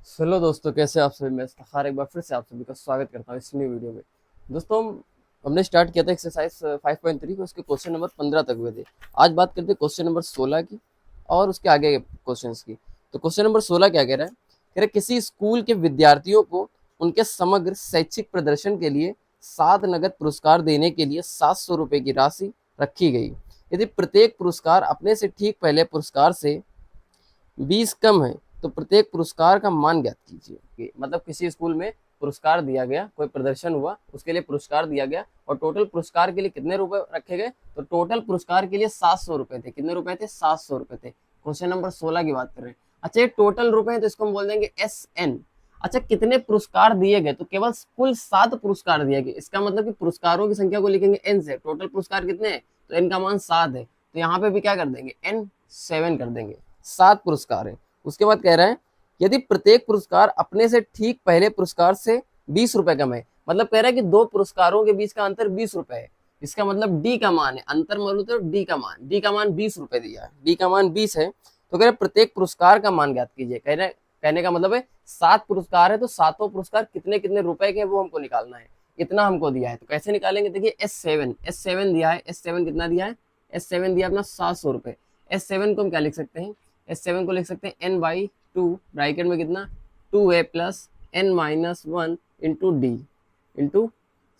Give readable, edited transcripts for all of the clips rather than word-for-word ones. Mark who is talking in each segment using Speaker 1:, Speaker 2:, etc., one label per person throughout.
Speaker 1: Hello दोस्तों, कैसे आप सभी। मैं इफ्तार एक बार फिर से आप सभी का स्वागत करता हूँ इस नई वीडियो में। दोस्तों, हमने स्टार्ट किया था एक्सरसाइज 5.3 को, उसके क्वेश्चन नंबर 15 तक हुए थे। आज बात करते हैं क्वेश्चन नंबर 16 की और उसके आगे के क्वेश्चंस की। तो क्वेश्चन नंबर 16 क्या कह रहा है? कह रहा है किसी स्कूल के विद्यार्थियों को उनके समग्र शैक्षिक प्रदर्शन के लिए 7 नगद पुरस्कार देने के लिए 700 रुपये की राशि रखी गई। यदि प्रत्येक पुरस्कार अपने से ठीक पहले पुरस्कार से 20 कम है तो प्रत्येक पुरस्कार का मान ज्ञात कीजिए। मतलब किसी स्कूल में पुरस्कार दिया गया, कोई प्रदर्शन हुआ, उसके लिए पुरस्कार दिया गया और टोटल पुरस्कार के लिए कितने रुपए रखे गए? तो टोटल पुरस्कार के लिए 700 रुपए थे। कितने रुपए थे? 700 रुपए थे। क्वेश्चन नंबर 16 की बात कर रहे हैं। अच्छा, ये टोटल रुपए हैं तो इसको हम बोल देंगे SN। अच्छा, कितने पुरस्कार दिए गए? तो केवल कुल 7 पुरस्कार दिए गए। इसका मतलब कि पुरस्कारों की संख्या को लिखेंगे N से। टोटल पुरस्कार कितने हैं? तो N का मान 7 है, तो यहाँ पे भी क्या कर देंगे? N7 कर देंगे। 7 पुरस्कार है। उसके बाद कह रहा है यदि प्रत्येक पुरस्कार अपने से ठीक पहले पुरस्कार से 20 रुपए कम है। मतलब कह रहा है कि दो पुरस्कारों के बीच का अंतर 20 रुपए है। इसका मतलब डी का मान है, अंतर मालूम तो डी का मान 20 रुपए दिया है, डी का मान 20 है। तो कह रहे प्रत्येक पुरस्कार का मान ज्ञात कीजिए। कहने का मतलब है 7 पुरस्कार है तो सातों पुरस्कार कितने कितने रुपए के वो हमको निकालना है। इतना हमको दिया है तो कैसे निकालेंगे? देखिए S7 दिया है। S7 कितना दिया है? S7 दिया अपना 700 रुपए। S7 को हम क्या लिख सकते हैं? S7 को लिख सकते हैं N/2, ब्रैकेट में कितना 2A plus N-1 into D into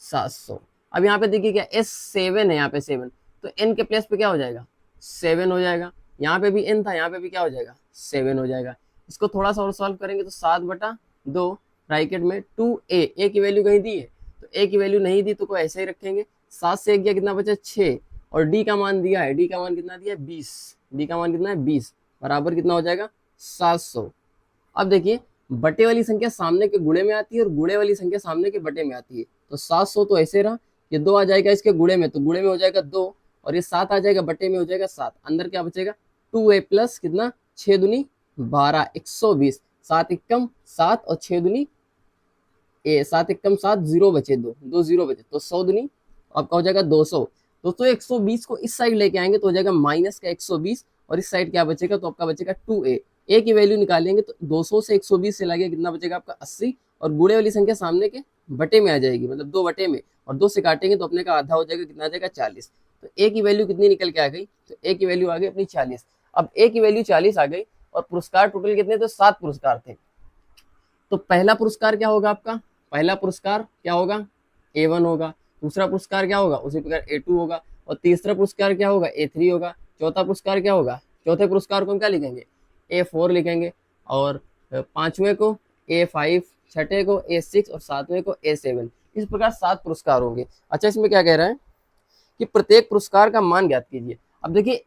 Speaker 1: 700। अब यहाँ पे देखिए क्या S7 है, यहाँ पे 7 तो N के प्लेस पे क्या हो जाएगा? 7 हो जाएगा। यहाँ पे भी N था, यहाँ पे भी क्या हो जाएगा? 7 हो जाएगा। इसको थोड़ा सा और सॉल्व करेंगे तो 7/2 ब्रैकेट में 2A, ए की वैल्यू कहीं दी है? तो ए की वैल्यू नहीं दी तो कोई ऐसे ही रखेंगे। 7 से 1 गया, कितना बचा? 6। और डी का मान दिया है, डी का मान कितना दिया है? 20। डी का मान कितना है? 20 बराबर कितना हो जाएगा? 700। अब देखिए, बटे वाली संख्या सामने के गुणे में आती है और गुणे वाली संख्या सामने के बटे में आती है। तो 700 तो ऐसे रहा, ये 2 आ जाएगा इसके गुणे में तो गुणे में हो जाएगा 2, और ये 7 आ जाएगा बटे में हो जाएगा 7। अंदर क्या बचेगा? 2A प्लस कितना? 6 दूनी 12, 120। 7 एकम 7 और 6 दूनी 7 एकम 7, 0 बचे, 2 0 बचे तो 100 दूनी आपका हो जाएगा 200। दोस्तों 120 को इस साइड लेके आएंगे तो हो जाएगा माइनस का 120, और इस साइड क्या बचेगा? तो आपका बचेगा 2A। ए की वैल्यू निकालेंगे तो 200 से 120 से लगे कितना बचेगा आपका? 80, और गुणे वाली संख्या सामने के बटे में आ जाएगी, मतलब 2 बटे में, और 2 से काटेंगे तो अपने का आधा हो जाएगा। कितना आ जाएगा? 40। तो ए की वैल्यू कितनी निकल के आ गई? तो ए की वैल्यू आ गई अपनी 40। अब ए की वैल्यू 40 आ गई और पुरस्कार टोटल कितने? तो 7 पुरस्कार थे। तो पहला पुरस्कार क्या होगा आपका? पहला पुरस्कार क्या होगा? A1 होगा। दूसरा पुरस्कार क्या होगा? उसी प्रकार A2 होगा। और तीसरा पुरस्कार क्या होगा? A3 होगा। चौथा पुरस्कार क्या होगा? चौथे पुरस्कार को हम क्या लिखेंगे? A4 लिखेंगे। और पांचवें को A5, छठे को A6 और सातवें को A7। इस प्रकार 7 पुरस्कार होंगे। अच्छा, इसमें क्या कह रहा है कि प्रत्येक पुरस्कार का मान ज्ञात कीजिए। अब देखिए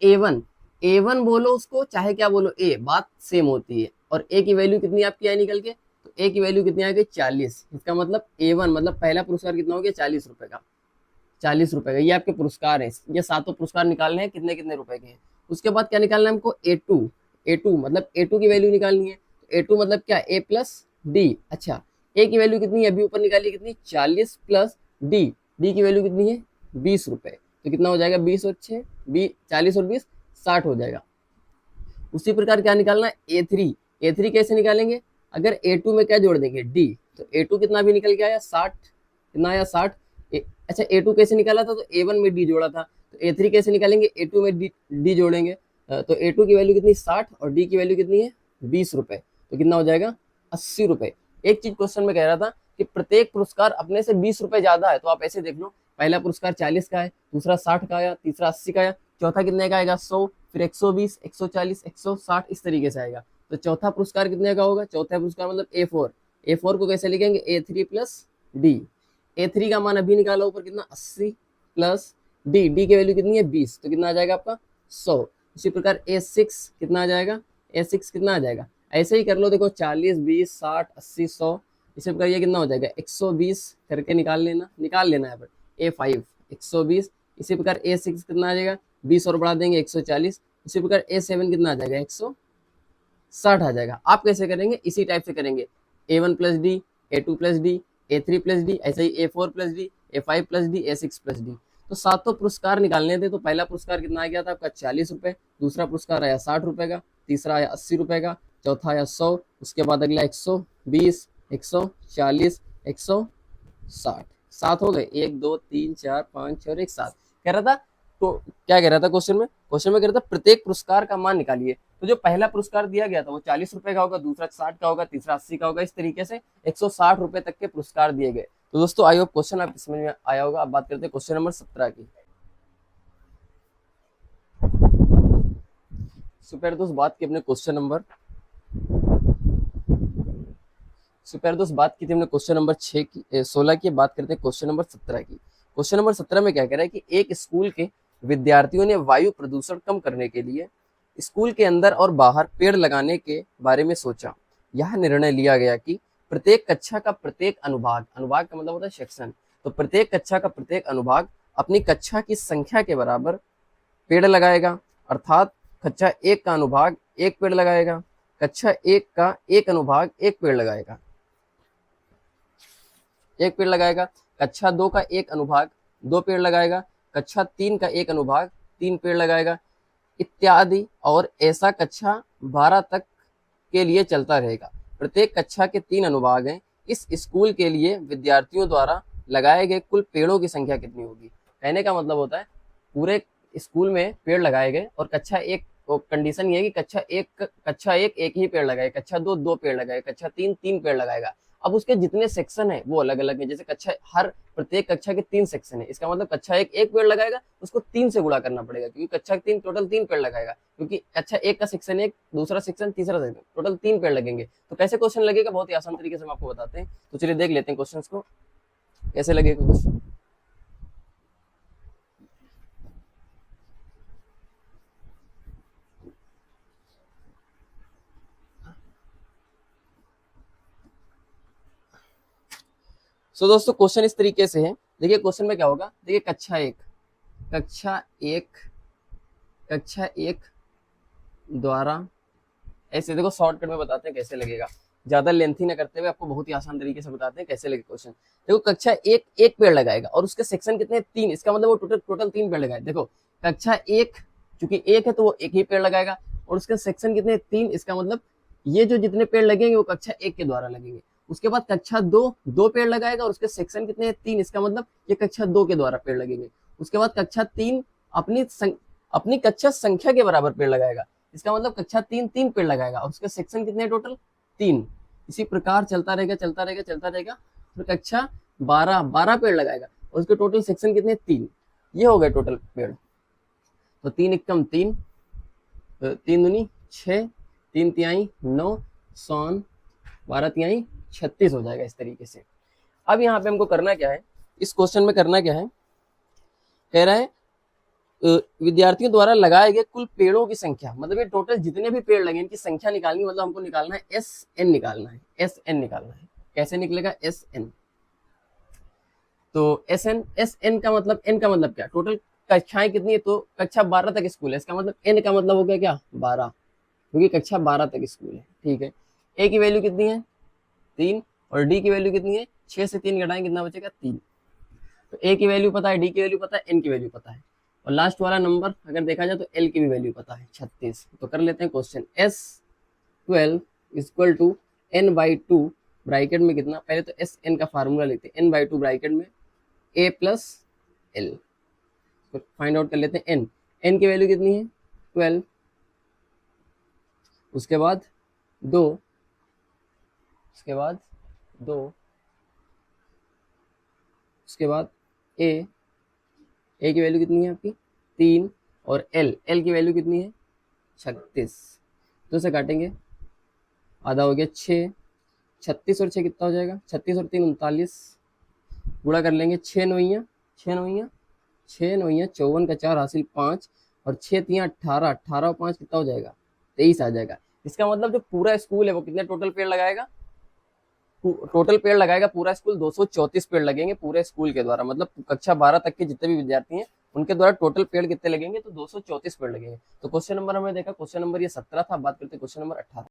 Speaker 1: A1 बोलो उसको चाहे क्या बोलो, ए बात सेम होती है। और ए की वैल्यू कितनी आपकी आई निकल के? तो ए की वैल्यू कितनी आ गई? 40। इसका मतलब A1 मतलब पहला पुरस्कार कितना हो गया? 40 रुपए का। 40 रुपए का ये आपके पुरस्कार है। ये सातों पुरस्कार निकालने हैं कितने कितने रुपए के हैं। उसके बाद क्या निकालना है हमको? A2 मतलब A2 की वैल्यू निकालनी है। तो A2 मतलब क्या? A plus D. अच्छा, ए की वैल्यू कितनी है? अभी ऊपर निकाली कितनी? 40 प्लस डी। डी की वैल्यू कितनी है? 20 रुपए। तो कितना हो जाएगा? 20 और 6, 40 और 20, 60 हो जाएगा। उसी प्रकार क्या निकालना है? A3 कैसे निकालेंगे? अगर A2 में क्या जोड़ देंगे? डी। तो A2 कितना भी निकल के आया? 60। कितना आया? 60। अच्छा, A2 कैसे निकाला था? तो A1 में डी जोड़ा था। तो A3 कैसे निकालेंगे? A2 में डी जोड़ेंगे। तो A2 की वैल्यू कितनी? 60, और डी की वैल्यू कितनी है? 20 रुपए। तो कितना हो जाएगा? 80 रुपए। एक चीज क्वेश्चन में कह रहा था कि प्रत्येक पुरस्कार अपने से 20 रुपए ज्यादा है, तो आप ऐसे देख लो, पहला पुरस्कार 40 का है, दूसरा 60 का आया, तीसरा 80 का आया, चौथा कितने का आएगा? 100, फिर 120, 140, 160, इस तरीके से आएगा। तो चौथा पुरस्कार कितने का होगा? चौथा पुरस्कार मतलब A4 को कैसे लिखेंगे? A3 plus D. A3 का मान अभी निकाला ऊपर, कितना? 80 प्लस डी की वैल्यू कितनी है? 20। तो कितना आ जाएगा आपका? 100। इसी प्रकार A6 कितना आ जाएगा? A6 कितना आ जाएगा? ऐसे ही कर लो, देखो 40, 20, 60, 80, 100। इसी प्रकार ये कितना हो जाएगा? 120 करके निकाल लेना यहाँ पर। A5 120। इसी प्रकार A6 कितना आ जाएगा? 20 और बढ़ा देंगे 140। इसी प्रकार A7 कितना आ जाएगा? 160 आ जाएगा। आप कैसे करेंगे? इसी टाइप से करेंगे। A1 plus D, A2 plus D, A3 plus D, ऐसे ही A4 plus D, A5 plus D, A6 plus D. तो सातों पुरस्कार निकालने थे। तो पहला पुरस्कार कितना आ गया था आपका? 40 रुपए। दूसरा पुरस्कार आया 60 रुपए का। तीसरा आया 80 रुपए का। चौथा आया 100। उसके बाद अगला 100 20, 140, 160, 7 हो गए। 1 2 3 4 5 6 और 1 7 कह रहा था। तो क्या कह रहा था क्वेश्चन में कह रहा था प्रत्येक पुरस्कार का मान निकालिए। तो जो पहला पुरस्कार दिया गया था वो 40 रुपए का होगा, दूसरा 60 का होगा, तीसरा 80 का होगा। इस तरीके से 160 रुपए तक के पुरस्कार दिए गए। तो दोस्तों आई होप क्वेश्चन आपको समझ में आया होगा। अब बात करते हैं क्वेश्चन नंबर 17 की। सुपर दोस्त बात की अपने क्वेश्चन नंबर बात की थी हमने क्वेश्चन नंबर 6 की 16 की। बात करते हैं क्वेश्चन नंबर 17 की। क्वेश्चन नंबर 17 में क्या कह रहा है कि एक स्कूल के विद्यार्थियों ने वायु प्रदूषण कम करने के लिए स्कूल के अंदर और बाहर पेड़ लगाने के बारे में सोचा। यह निर्णय लिया गया कि प्रत्येक कक्षा का प्रत्येक अनुभाग का मतलब होता है सेक्शन, तो प्रत्येक कक्षा का प्रत्येक अनुभाग अपनी कक्षा की संख्या के बराबर पेड़ लगाएगा। अर्थात कक्षा 1 का अनुभाग 1 पेड़ लगाएगा, कक्षा 1 का एक अनुभाग 1 पेड़ लगाएगा, 1 पेड़ लगाएगा। कक्षा 2 का एक अनुभाग 2 पेड़ लगाएगा, कक्षा 3 का एक अनुभाग 3 पेड़ लगाएगा, इत्यादि। और ऐसा कक्षा 12 तक के लिए चलता रहेगा। प्रत्येक कक्षा के 3 अनुभाग हैं। इस स्कूल के लिए विद्यार्थियों द्वारा लगाए गए कुल पेड़ों की संख्या कितनी होगी। कहने का मतलब होता है पूरे स्कूल में पेड़ लगाए गए और कक्षा 1 कंडीशन ये है कि कक्षा एक ही पेड़ लगाए, कक्षा 2 2 पेड़ लगाए, कक्षा 3 3 पेड़ लगाएगा। अब उसके जितने सेक्शन है वो अलग अलग है। जैसे कक्षा हर प्रत्येक कक्षा के 3 सेक्शन है, इसका मतलब कक्षा 1 पेड़ लगाएगा, उसको 3 से गुणा करना पड़ेगा क्योंकि कक्षा 3 टोटल 3 पेड़ लगाएगा। क्योंकि कक्षा 1 का सेक्शन 1, दूसरा सेक्शन, तीसरा सेक्शन, टोटल 3 पेड़ लगेंगे। तो कैसे क्वेश्चन लगेगा, बहुत ही आसान तरीके से हम आपको बताते हैं। तो चलिए देख लेते हैं क्वेश्चन को कैसे लगेगा क्वेश्चन। सो दोस्तों क्वेश्चन इस तरीके से है। देखिए क्वेश्चन में क्या होगा, देखिए कक्षा एक द्वारा ऐसे, देखो शॉर्टकट में बताते हैं कैसे लगेगा, ज्यादा लेंथी ना करते हुए आपको बहुत ही आसान तरीके से बताते हैं कैसे लगे क्वेश्चन। देखो कक्षा 1 पेड़ लगाएगा और उसके सेक्शन कितने 3, इसका मतलब वो टोटल 3 पेड़ लगाए। देखो कक्षा 1 चूंकि 1 है तो वो 1 ही पेड़ लगाएगा और उसके सेक्शन कितने 3, इसका मतलब ये जो जितने पेड़ लगेंगे वो कक्षा 1 के द्वारा लगेंगे। उसके बाद कक्षा 2 पेड़ लगाएगा और उसके सेक्शन कितने 3, इसका मतलब ये कक्षा 2 के द्वारा पेड़ लगेंगे। उसके बाद कक्षा 3 अपनी कक्षा संख्या के बराबर पेड़ लगाएगा, इसका मतलब कक्षा 3 पेड़ लगाएगा और उसके सेक्शन कितने टोटल 3। इसी प्रकार चलता रहेगा। फिर कक्षा 12 पेड़ लगाएगा और उसके टोटल सेक्शन कितने 3। ये हो गए टोटल पेड़। तो 3 एकम 3, 3 दूनी 6, 3 तिहाई 9, 12 तिहाई 36 हो जाएगा इस तरीके से। अब यहाँ पे हमको करना क्या है, इस क्वेश्चन में करना क्या है, कह रहा है विद्यार्थियों द्वारा लगाए गए कुल पेड़ों की संख्या, मतलब ये टोटल जितने भी पेड़ लगे इनकी संख्या निकालनी, मतलब हमको निकालना है SN निकालना है। कैसे निकलेगा SN, तो SN का मतलब N का मतलब क्या, टोटल कक्षाएं कितनी है, तो कक्षा 12 तक स्कूल है, इसका मतलब N का मतलब हो गया क्या 12, क्योंकि कक्षा 12 तक स्कूल है। ठीक है, A की वैल्यू कितनी है 3 और D की वैल्यू कितनी है 6 से 3 घटाएं कितना बचेगा 3। तो A की वैल्यू पता है, D की वैल्यू पता है, N की वैल्यू पता है और लास्ट वाला नंबर अगर देखा जाए तो L की भी वैल्यू पता है 36। तो कर लेते हैं question. S12 equal to N/2 bracket में कितना, पहले तो SN का फार्मूला लेते हैं, N/2 ब्रैकेट में A प्लस L। तो फाइंड आउट कर लेते हैं N की वैल्यू कितनी है 12, उसके बाद 2, उसके बाद A की वैल्यू कितनी है आपकी 3 और L की वैल्यू कितनी है 36। तो इसे काटेंगे, आधा हो गया 6, 36 और 6 कितना हो जाएगा 36 और 3 39, गुणा कर लेंगे 6 नौइयाँ 54 का 4 हासिल 5 और 6 3 18, 18 और 5 कितना हो जाएगा 23 आ जाएगा। इसका मतलब जो पूरा स्कूल है वो कितने टोटल पेड़ लगाएगा, पूरा स्कूल 234 पेड़ लगेंगे पूरे स्कूल के द्वारा, मतलब कक्षा 12 तक के जितने भी विद्यार्थी हैं उनके द्वारा टोटल पेड़ कितने लगेंगे, तो 234 पेड़ लगेंगे। तो क्वेश्चन नंबर हमने देखा, क्वेश्चन नंबर ये 17 था। बात करते हैं क्वेश्चन नंबर 18।